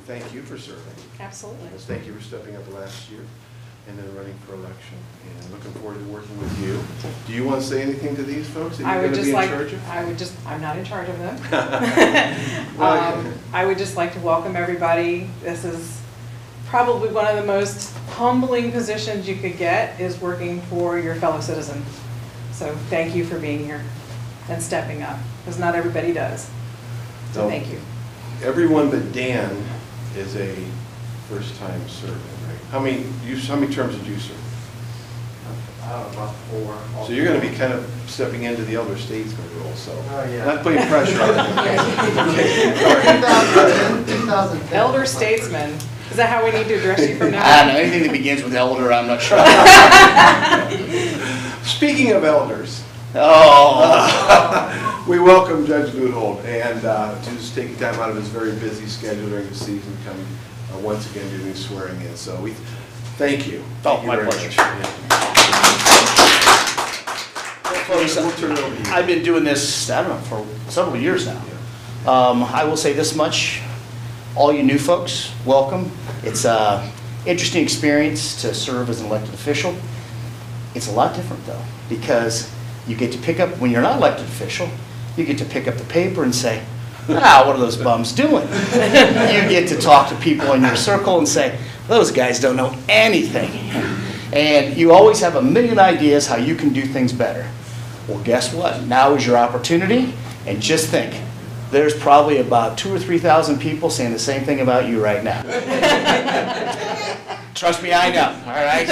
thank you for serving. Absolutely. Yes, thank you for stepping up last year and then running for election. And looking forward to working with you. Do you want to say anything to these folks that you're going to be in charge of? I'm not in charge of them. I would just like to welcome everybody. This is probably one of the most humbling positions you could get, is working for your fellow citizen. So thank you for being here and stepping up, because not everybody does. So thank you. Everyone but Dan is a first-time servant, right? How many terms did you serve? About 4. So you're going to be kind of stepping into the elder statesman role, so yeah. not putting pressure on you. 2010. Elder statesman. Is that how we need to address you from now on? I don't know, anything that begins with elder, I'm not sure. Speaking of elders, we welcome Judge Goodhold, and just taking time out of his very busy schedule during the season to come once again do his swearing in. So we thank you. Oh, my pleasure. We'll turn it over to you. I've been doing this, I don't know, for several years now. I will say this much, all you new folks, welcome. It's an interesting experience to serve as an elected official. It's a lot different though, because you get to pick up, when you're not elected official, you get to pick up the paper and say, what are those bums doing? You get to talk to people in your circle and say, those guys don't know anything. And you always have a million ideas how you can do things better. Well, guess what? Now is your opportunity, and just think, there's probably about 2,000 or 3,000 people saying the same thing about you right now. Trust me, I know, all right?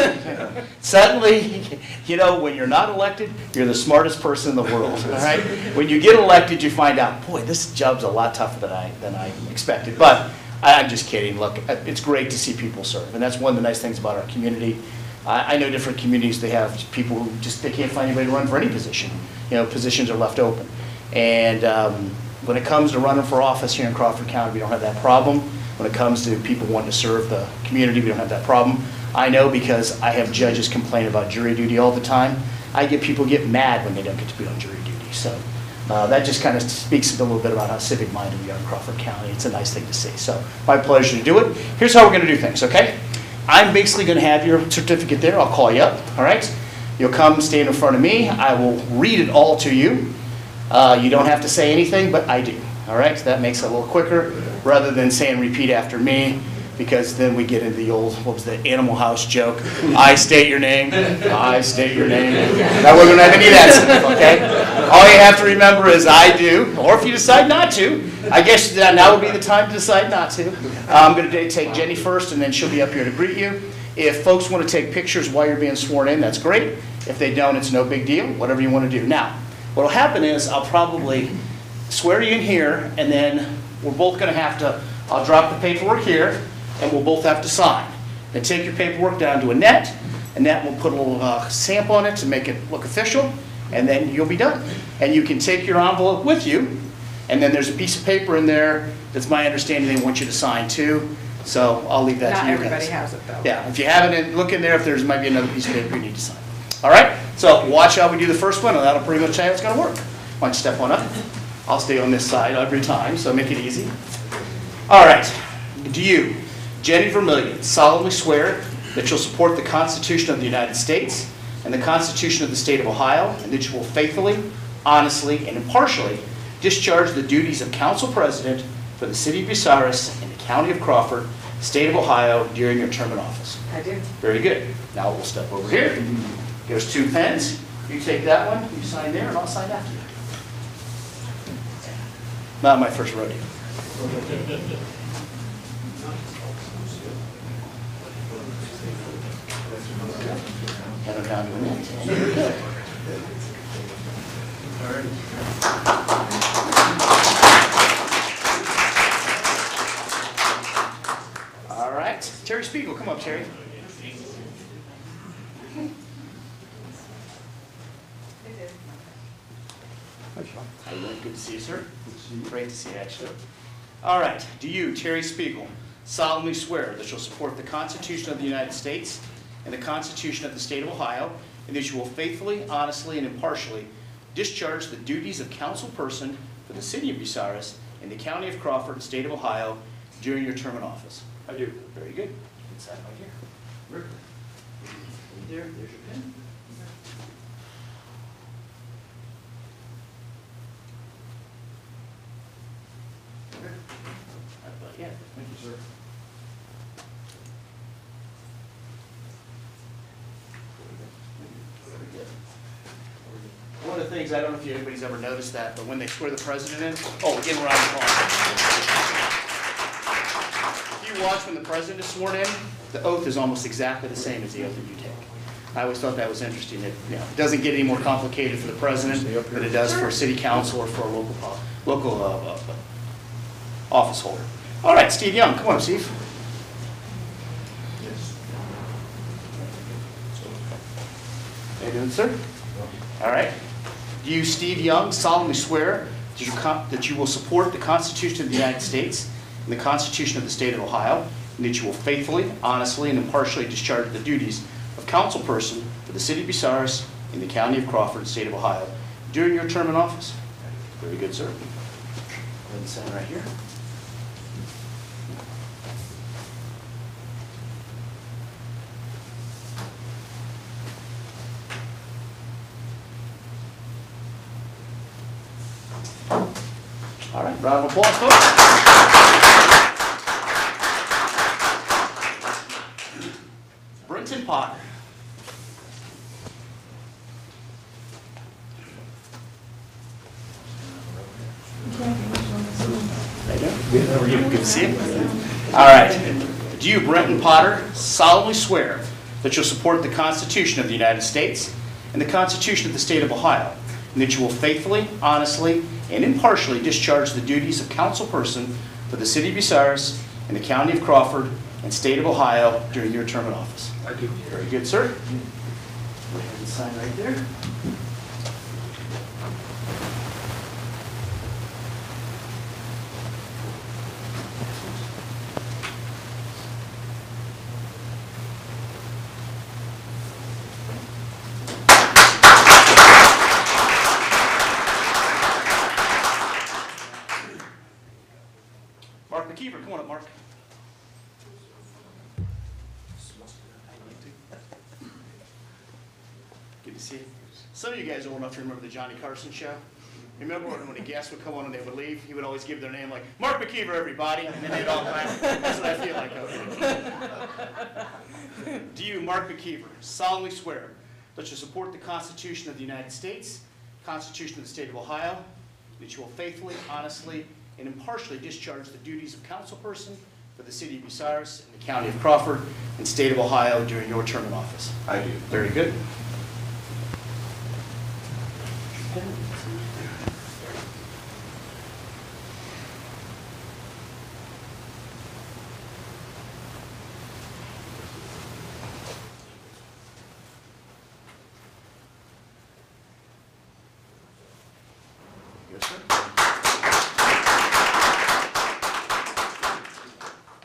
Suddenly, you know, when you're not elected, you're the smartest person in the world, all right? When you get elected, you find out, boy, this job's a lot tougher than I expected. But I'm just kidding. Look, it's great to see people serve, and that's one of the nice things about our community. I know different communities, they have people who they can't find anybody to run for any position. You know, positions are left open. And when it comes to running for office here in Crawford County, we don't have that problem. When it comes to people wanting to serve the community, we don't have that problem. I know because I have judges complain about jury duty all the time. I get people get mad when they don't get to be on jury duty. So that just kind of speaks a little bit about how civic-minded we are in Crawford County. It's a nice thing to see. So my pleasure to do it. Here's how we're going to do things, okay? I'm basically going to have your certificate there. I'll call you up, all right? You'll come stand in front of me. I will read it all to you. You don't have to say anything, but I do, all right? So that makes it a little quicker rather than saying repeat after me, because then we get into the old, what was the Animal House joke? I state your name, I state your name. Now we're going to have any of that stuff, okay? All you have to remember is I do, or if you decide not to, I guess now would be the time to decide not to. I'm going to take Jenny first, and then she'll be up here to greet you. If folks want to take pictures while you're being sworn in, that's great. If they don't, it's no big deal, whatever you want to do. Now, what will happen is I'll probably swear you in here, and then we're both going to have to, I'll drop the paperwork here, and we'll both have to sign. Then take your paperwork down to Annette. Annette will put a little stamp on it to make it look official, and then you'll be done. And you can take your envelope with you, and then there's a piece of paper in there that's my understanding they want you to sign too. So I'll leave that to you guys. Not everybody has it though. Yeah, if you haven't, look in there if there might be another piece of paper you need to sign. All right, so watch how we do the first one, and that'll pretty much tell you how it's going to work. Why don't you step on up? I'll stay on this side every time, so make it easy. All right, do you, Jenny Vermillion, solemnly swear that you'll support the Constitution of the United States and the Constitution of the State of Ohio, and that you will faithfully, honestly, and impartially discharge the duties of Council President for the City of Bucyrus and the County of Crawford, State of Ohio, during your term in office? I do. Very good. Now we'll step over here. There's 2 pens. You take that one, you sign there, and I'll sign after you. Not my first rodeo. And I'm down to Annette. Very good. All right. Terry Spiegel, come up, Terry. Hi, Sean. Good to see you, sir. Great to see you, actually. All right. Do you, Terry Spiegel, solemnly swear that you'll support the Constitution of the United States and the Constitution of the State of Ohio, and that you will faithfully, honestly, and impartially discharge the duties of council person for the City of Bucyrus and the County of Crawford, State of Ohio, during your term in office? I do. Very good. You can sign right here. Rick. There's your pen. Yeah, thank you, sir. One of the things, I don't know if anybody's ever noticed that, but when they swear the president in, oh, again, we're on the phone. If you watch when the president is sworn in, the oath is almost exactly the same as the oath that you take. I always thought that was interesting. It doesn't get any more complicated for the president than it does for city council or for a local office holder. All right, Steve Young, come on, Steve. How you doing, sir? All right. Do you, Steve Young, solemnly swear that you will support the Constitution of the United States and the Constitution of the State of Ohio, and that you will faithfully, honestly, and impartially discharge the duties of councilperson for the City of Bucyrus in the County of Crawford, State of Ohio, during your term in office? Very good, sir. Go ahead and sign right here. All right, round of applause, folks. Brenton Potter. Good. How are you? Good to see you. All right. Do you, Brenton Potter, solemnly swear that you'll support the Constitution of the United States and the Constitution of the State of Ohio, and that you will faithfully, honestly, and impartially discharge the duties of councilperson for the City of Bucyrus and the County of Crawford and State of Ohio during your term in office? I do. Very good, sir. Go ahead and sign right there. Mark McKeever, come on up, Mark. Good to see you. Some of you guys are old enough to remember the Johnny Carson show. Remember when a guest would come on and they would leave, he would always give their name like, Mark McKeever, everybody, and then they'd all clap. That's what I feel like. Okay. Do you, Mark McKeever, solemnly swear that you support the Constitution of the United States, Constitution of the State of Ohio, that you will faithfully, honestly, and impartially discharge the duties of councilperson for the City of Bucyrus and the County of Crawford and State of Ohio during your term in office? I do. Very good. Yes, sir.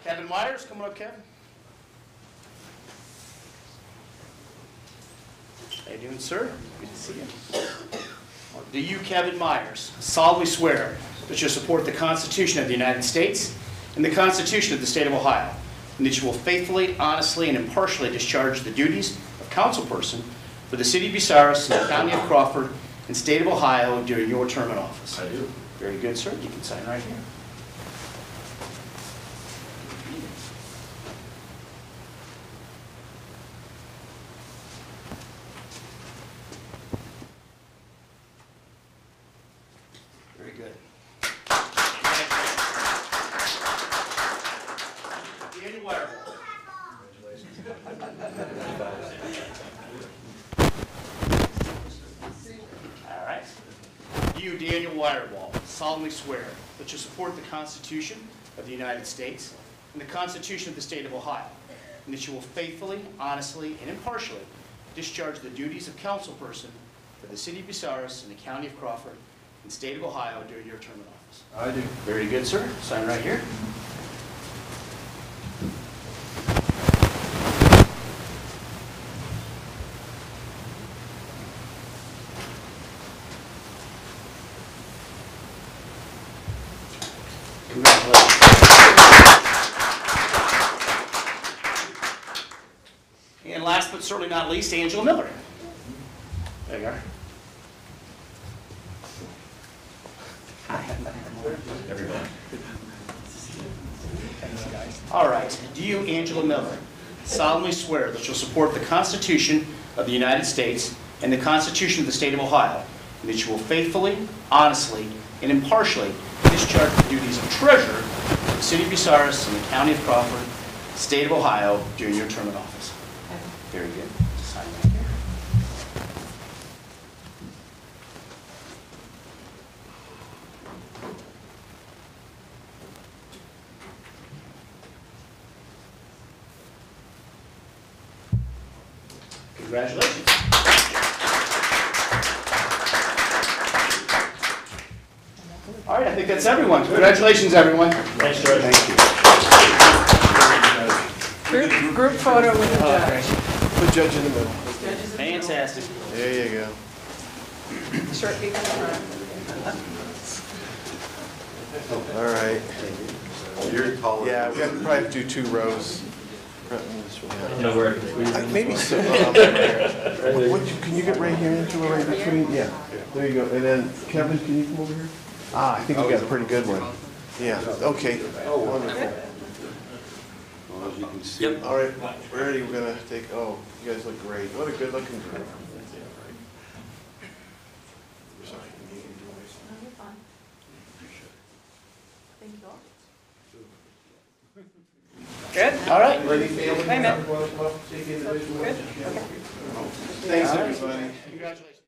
Kevin Myers, come on up, Kevin. How you doing, sir? Good to see you. Do you, Kevin Myers, solemnly swear that you'll support the Constitution of the United States and the Constitution of the State of Ohio, and that you will faithfully, honestly, and impartially discharge the duties of councilperson for the City of Bucyrus and the County of Crawford and State of Ohio during your term in office? I do. Very good, sir. You can sign right here. Very good. Daniel Wireball. All right. You, Daniel Wireball, solemnly swear that you support the Constitution of the United States and the Constitution of the State of Ohio, and that you will faithfully, honestly, and impartially discharge the duties of councilperson for the City of Bucyrus and the County of Crawford and State of Ohio during your term in office? I do. Very good, sir. Sign right here. Congratulations. certainly not least, Angela Miller. There you are. Hi. Everybody. All right. Do you, Angela Miller, solemnly swear that you'll support the Constitution of the United States and the Constitution of the State of Ohio, and that you will faithfully, honestly, and impartially discharge the duties of treasurer of the City of Bucyrus and the County of Crawford, State of Ohio, during your term in office? Very good. Sign right here. Congratulations. All right, I think that's everyone. Congratulations, everyone. Thanks, George. Thank you. Group photo with the judge. Put Judge in the middle. Fantastic. There you go. Short people in front. All right. You're taller. Yeah, we have to probably do 2 rows. No worries. Maybe so. Can you get right here into it, right between? Yeah. There you go. And then Kevin, can you come over here? Ah, I think we got a pretty good one. Yeah. Okay. Oh, wonderful. Well, as you can see. Yep. All right. Ready? We're gonna take. Oh, you guys look great. What a good-looking group. Sorry. Good? All right. Ready, family? Wait a minute. Take individual. Good? Okay. Thanks, everybody. Congratulations.